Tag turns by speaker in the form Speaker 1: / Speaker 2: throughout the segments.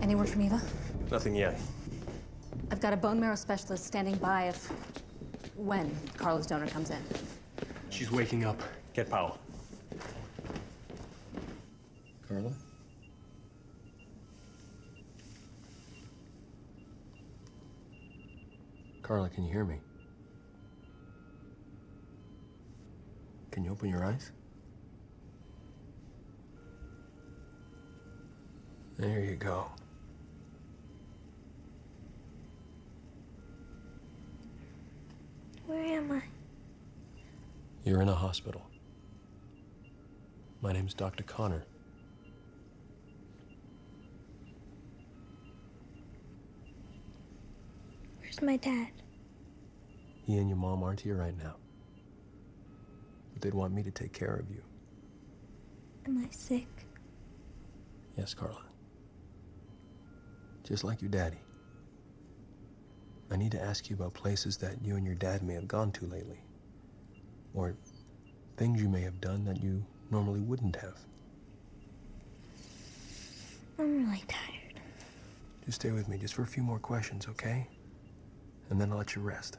Speaker 1: Any word from Eva?
Speaker 2: Nothing yet.
Speaker 1: I've got a bone marrow specialist standing by when Carla's donor comes in.
Speaker 2: She's waking up. Get Powell.
Speaker 3: Carla? Carla, can you hear me? Can you open your eyes? There you go.
Speaker 4: Where am I?
Speaker 3: You're in a hospital. My name's Dr. Connor.
Speaker 4: Where's my dad?
Speaker 3: He and your mom aren't here right now. But they'd want me to take care of you.
Speaker 4: Am I sick?
Speaker 3: Yes, Carla. Just like your daddy. I need to ask you about places that you and your dad may have gone to lately. Or things you may have done that you normally wouldn't have.
Speaker 4: I'm really tired.
Speaker 3: Just stay with me just for a few more questions, okay? And then I'll let you rest.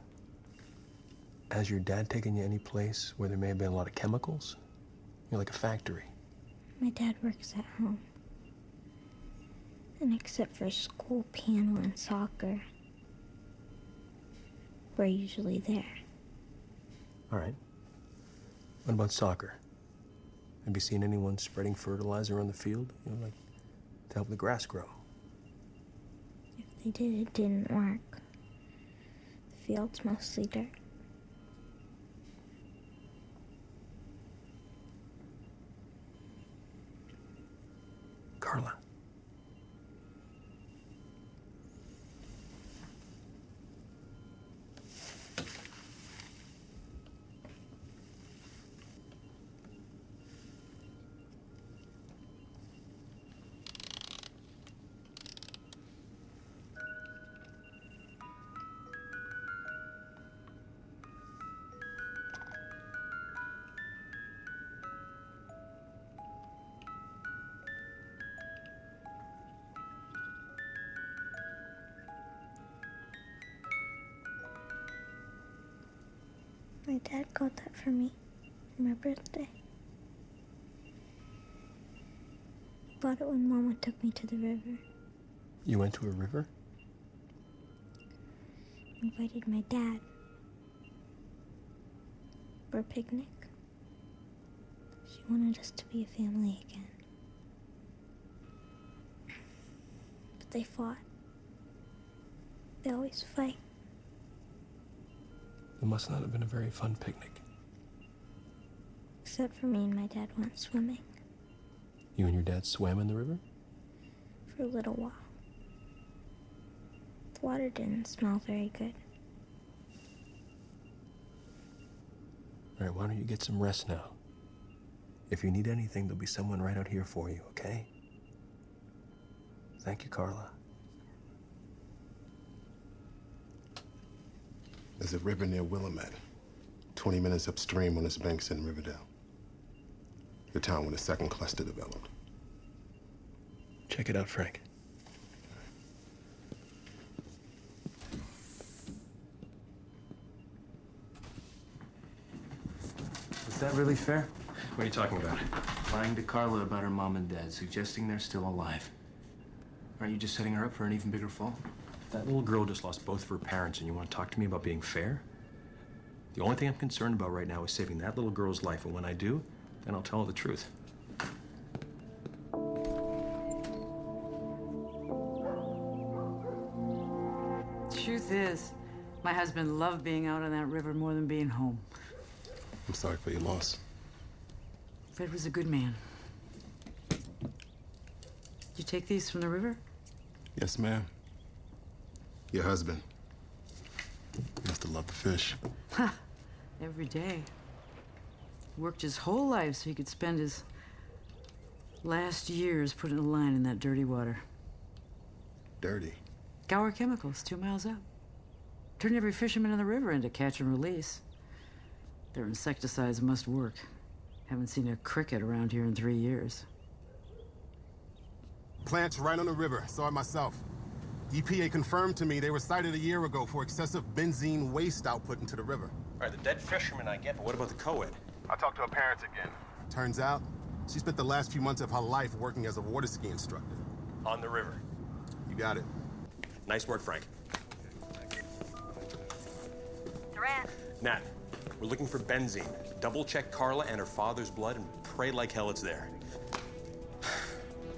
Speaker 3: Has your dad taken you any place where there may have been a lot of chemicals? You're like a factory.
Speaker 4: My dad works at home. And except for school, piano, and soccer, we're usually there.
Speaker 3: All right. What about soccer? Have you seen anyone spreading fertilizer on the field? You know, like to help the grass grow?
Speaker 4: If they did, it didn't work. The field's mostly dirt.
Speaker 3: Carla.
Speaker 4: My dad got that for me for my birthday. He bought it when Mama took me to the river.
Speaker 3: You went to a river?
Speaker 4: Invited my dad for a picnic. She wanted us to be a family again. But they fought. They always fight.
Speaker 3: It must not have been a very fun picnic.
Speaker 4: Except for me and my dad went swimming
Speaker 3: You and your dad swam in the river?
Speaker 4: for a little while. The water didn't smell very good.
Speaker 3: All right, why don't you get some rest now? If you need anything, there'll be someone right out here for you, okay? Thank you, Carla.
Speaker 5: There's a river near Willamette, 20 minutes upstream on its banks in Riverdale. The town where the second cluster developed.
Speaker 3: Check it out, Frank.
Speaker 6: Is that really fair?
Speaker 2: What are you talking about?
Speaker 6: Lying to Carla about her mom and dad, suggesting they're still alive. Aren't you just setting her up for an even bigger fall?
Speaker 2: That little girl just lost both of her parents, and you want to talk to me about being fair? The only thing I'm concerned about right now is saving that little girl's life, and when I do, then I'll tell her the truth.
Speaker 7: Truth is, my husband loved being out on that river more than being home.
Speaker 5: I'm sorry for your loss.
Speaker 7: Fred was a good man. Did you take these from the river?
Speaker 5: Yes, ma'am. Your husband. He must have loved the fish.
Speaker 7: Ha! Every day. Worked his whole life so he could spend his last years putting a line in that dirty water.
Speaker 5: Dirty.
Speaker 7: Gower Chemicals, 2 miles up. Turned every fisherman in the river into catch and release. Their insecticides must work. Haven't seen a cricket around here in 3 years.
Speaker 5: Plants right on the river. Saw it myself. EPA confirmed to me they were cited a year ago for excessive benzene waste output into the river.
Speaker 2: All right, the dead fisherman I get, but what about the co-ed?
Speaker 5: I talked to her parents again. Turns out, she spent the last few months of her life working as a water ski instructor.
Speaker 2: On the river.
Speaker 5: You got it.
Speaker 2: Nice work, Frank.
Speaker 8: Durant.
Speaker 2: Nat, we're looking for benzene. Double-check Carla and her father's blood and pray like hell it's there.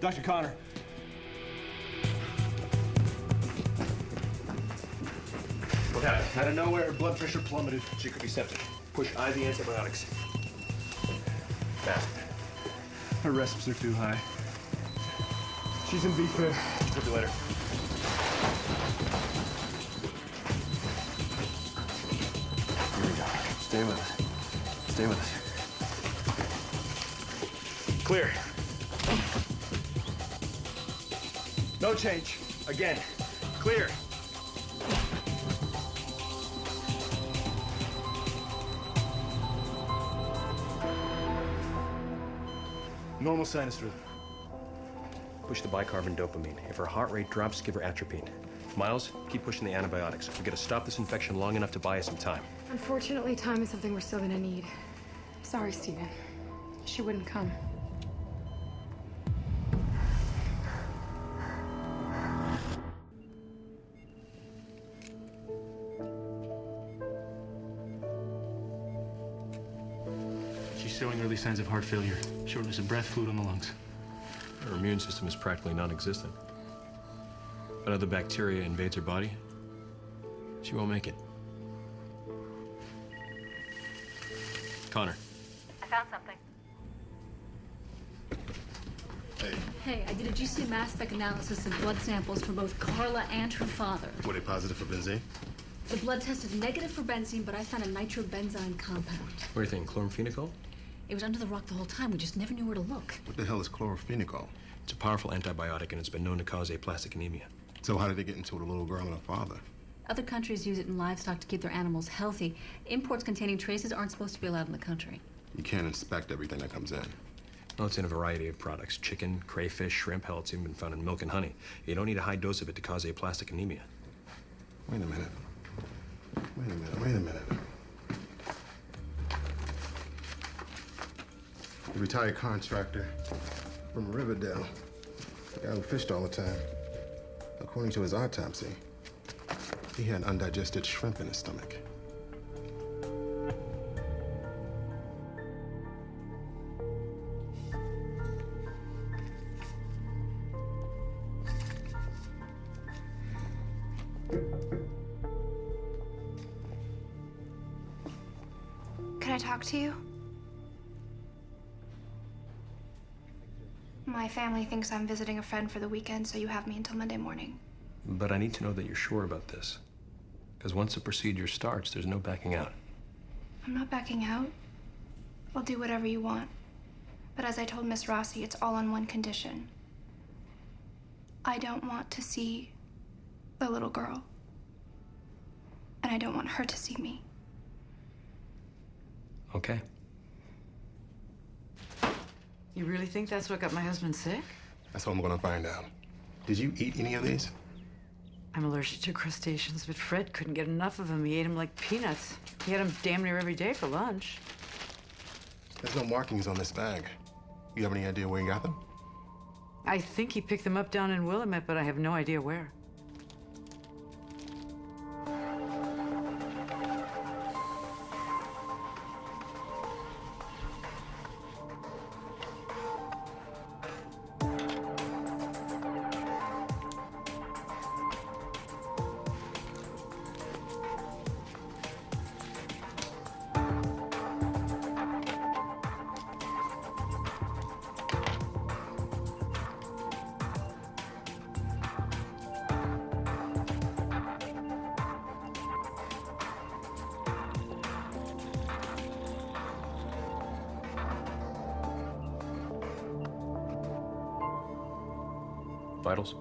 Speaker 2: Dr. Connor. What happened?
Speaker 9: Out of nowhere, her blood pressure plummeted.
Speaker 2: She could be septic. Push IV antibiotics. Fast.
Speaker 9: Her resps are too high. She's in V-fib.
Speaker 2: Talk to you later.
Speaker 3: Here we go. Stay with us. Stay with us.
Speaker 2: Clear.
Speaker 9: No change. Again.
Speaker 2: Clear.
Speaker 9: Normal sinus rhythm.
Speaker 2: Push the bicarbon dopamine. If her heart rate drops, give her atropine. Miles, keep pushing the antibiotics. We gotta stop this infection long enough to buy us some time.
Speaker 10: Unfortunately, time is something we're still gonna need. Sorry, Steven. She wouldn't come.
Speaker 6: She's showing early signs of heart failure, shortness of breath, fluid on the lungs.
Speaker 2: Her immune system is practically non-existent. Another bacteria invades her body, she won't make it. Connor.
Speaker 8: I found something.
Speaker 1: Hey, I did a GC mass spec analysis of blood samples for both Carla and her father.
Speaker 5: Were they positive for benzene?
Speaker 1: The blood tested negative for benzene, but I found a nitrobenzyne compound.
Speaker 2: What do you think, chloramphenicol?
Speaker 1: It was under the rock the whole time. We just never knew where to look.
Speaker 5: What the hell is chlorophenicol?
Speaker 2: It's a powerful antibiotic and it's been known to cause aplastic anemia.
Speaker 5: So how did it get into the little girl and her father?
Speaker 1: Other countries use it in livestock to keep their animals healthy. Imports containing traces aren't supposed to be allowed in the country.
Speaker 5: You can't inspect everything that comes in.
Speaker 2: Well, it's in a variety of products. Chicken, crayfish, shrimp, hell, it's even been found in milk and honey. You don't need a high dose of it to cause aplastic anemia.
Speaker 5: Wait a minute. Wait a minute. The retired contractor from Riverdale, the guy who fished all the time. According to his autopsy, he had undigested shrimp in his stomach.
Speaker 10: Can I talk to you? My family thinks I'm visiting a friend for the weekend, so you have me until Monday morning.
Speaker 2: But I need to know that you're sure about this. Because once the procedure starts, there's no backing out.
Speaker 10: I'm not backing out. I'll do whatever you want. But as I told Miss Rossi, it's all on one condition. I don't want to see the little girl. And I don't want her to see me.
Speaker 2: Okay.
Speaker 7: You really think that's what got my husband sick?
Speaker 5: That's what I'm gonna find out. Did you eat any of these?
Speaker 7: I'm allergic to crustaceans, but Fred couldn't get enough of them. He ate them like peanuts. He had them damn near every day for lunch.
Speaker 5: There's no markings on this bag. You have any idea where you got them?
Speaker 7: I think he picked them up down in Willamette, but I have no idea where.
Speaker 2: Vitals?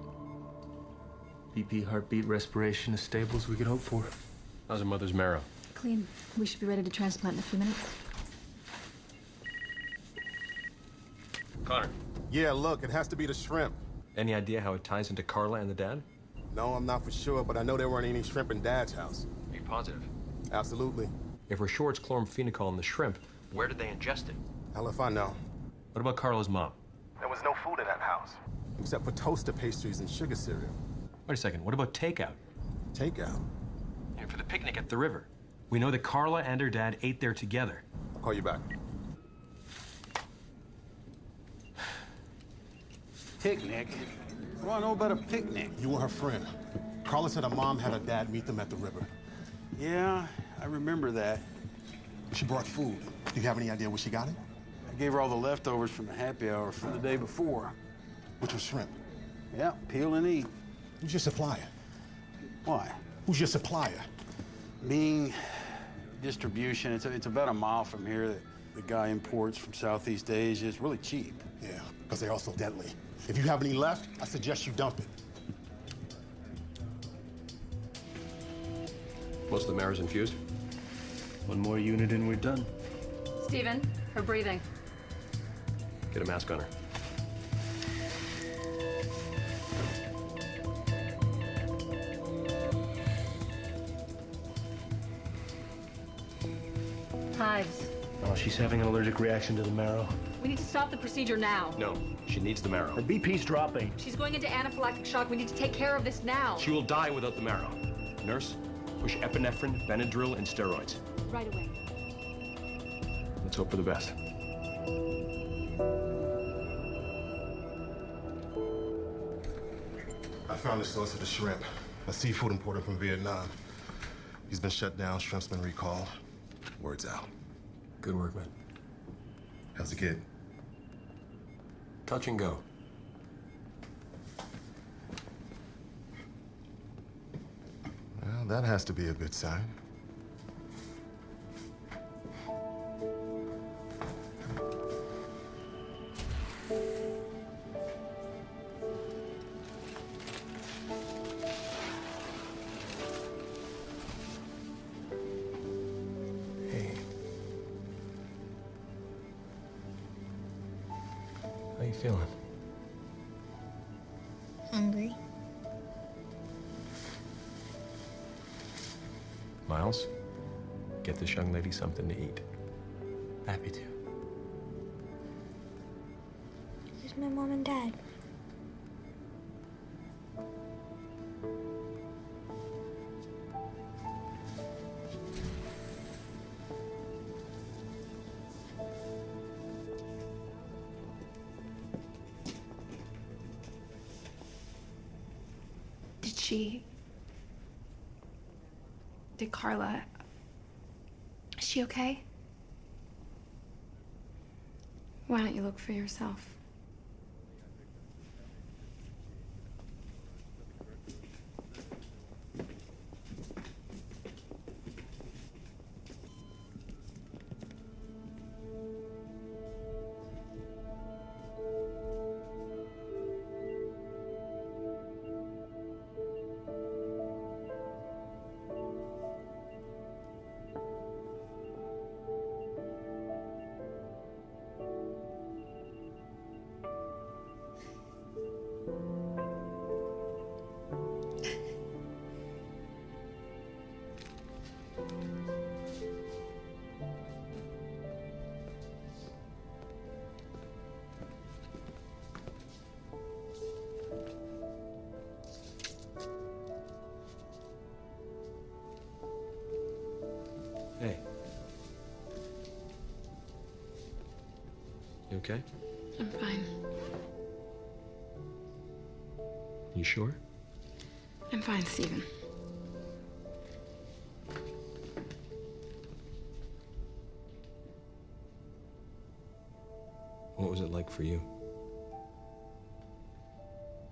Speaker 6: BP, heartbeat, respiration, as stable as we could hope for.
Speaker 2: How's her mother's marrow?
Speaker 1: Clean. We should be ready to transplant in a few minutes.
Speaker 2: Connor.
Speaker 5: Yeah, look, it has to be the shrimp.
Speaker 2: Any idea how it ties into Carla and the dad?
Speaker 5: No, I'm not for sure, but I know there weren't any shrimp in Dad's house.
Speaker 2: Are you positive?
Speaker 5: Absolutely.
Speaker 2: If we're sure it's chloramphenicol in the shrimp, where did they ingest it?
Speaker 5: Hell if I know.
Speaker 2: What about Carla's mom?
Speaker 5: There was no food in that house. Except for toaster pastries and sugar cereal.
Speaker 2: Wait a second, what about takeout?
Speaker 5: Takeout.
Speaker 2: You know, for the picnic at the river. We know that Carla and her dad ate there together.
Speaker 5: I'll call you back.
Speaker 11: Picnic? What do I know about a picnic?
Speaker 5: You were her friend. Carla said her mom had her dad meet them at the river.
Speaker 11: Yeah, I remember that.
Speaker 5: She brought food. Do you have any idea where she got it?
Speaker 11: I gave her all the leftovers from the happy hour from the day before.
Speaker 5: Which was shrimp.
Speaker 11: Yeah, peel and eat.
Speaker 5: Who's your supplier?
Speaker 11: Why?
Speaker 5: Who's your supplier?
Speaker 11: Being distribution, it's about a mile from here that the guy imports from Southeast Asia. It's really cheap.
Speaker 5: Yeah, because they're also deadly. If you have any left, I suggest you dump it.
Speaker 2: Most of the marrow's infused.
Speaker 6: One more unit and we're done.
Speaker 1: Stephen, her breathing.
Speaker 2: Get a mask on her.
Speaker 1: Hives.
Speaker 6: Oh, she's having an allergic reaction to the marrow.
Speaker 1: We need to stop the procedure now.
Speaker 2: No, she needs the marrow.
Speaker 6: Her BP's dropping.
Speaker 1: She's going into anaphylactic shock. We need to take care of this now.
Speaker 2: She will die without the marrow. Nurse, push epinephrine, Benadryl, and steroids.
Speaker 1: Right away.
Speaker 2: Let's hope for the best.
Speaker 5: I found the source of the shrimp. A seafood importer from Vietnam. He's been shut down, shrimp's been recalled. Word's out.
Speaker 3: Good work, man.
Speaker 5: How's the kid?
Speaker 3: Touch and go.
Speaker 5: Well, that has to be a good sign.
Speaker 3: Hey. How you feeling?
Speaker 4: Hungry.
Speaker 2: Miles, get this young lady something to eat.
Speaker 3: Happy to.
Speaker 4: Where's my mom and dad?
Speaker 10: Did Carla... Is she okay? Why don't you look for yourself?
Speaker 2: Hey. You okay?
Speaker 10: I'm fine.
Speaker 2: You sure?
Speaker 10: I'm fine, Stephen.
Speaker 2: What was it like for you?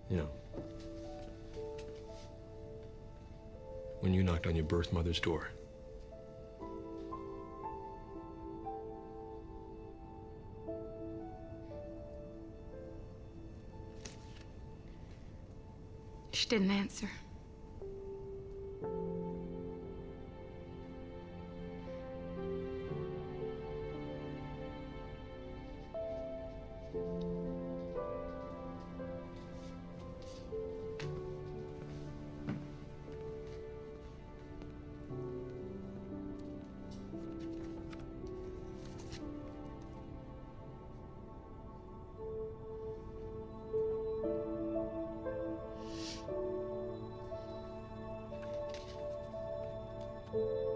Speaker 2: You know, when you knocked on your birth mother's door.
Speaker 10: She didn't answer. you.